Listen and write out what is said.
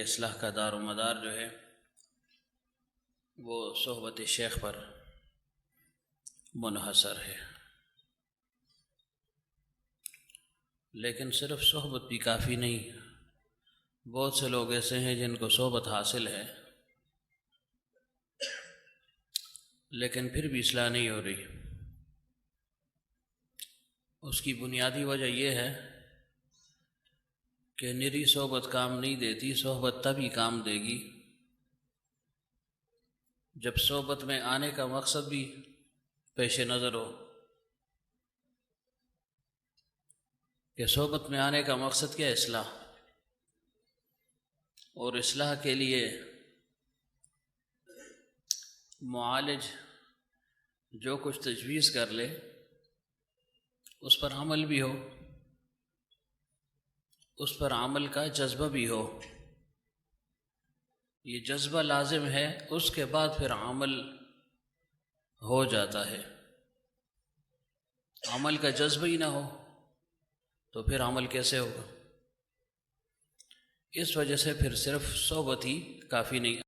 اصلاح کا دار و مدار جو ہے وہ صحبت شیخ پر منحصر ہے، لیکن صرف صحبت بھی کافی نہیں۔ بہت سے لوگ ایسے ہیں جن کو صحبت حاصل ہے لیکن پھر بھی اصلاح نہیں ہو رہی۔ اس کی بنیادی وجہ یہ ہے کہ نری صحبت کام نہیں دیتی، صحبت تبھی کام دے گی جب صحبت میں آنے کا مقصد بھی پیش نظر ہو، کہ صحبت میں آنے کا مقصد کیا ہے؟ اصلاح۔ اور اصلاح کے لیے معالج جو کچھ تجویز کر لے اس پر عمل بھی ہو، اس پر عمل کا جذبہ بھی ہو، یہ جذبہ لازم ہے، اس کے بعد پھر عمل ہو جاتا ہے۔ عمل کا جذبہ ہی نہ ہو تو پھر عمل کیسے ہوگا؟ اس وجہ سے پھر صرف صحبت ہی کافی نہیں۔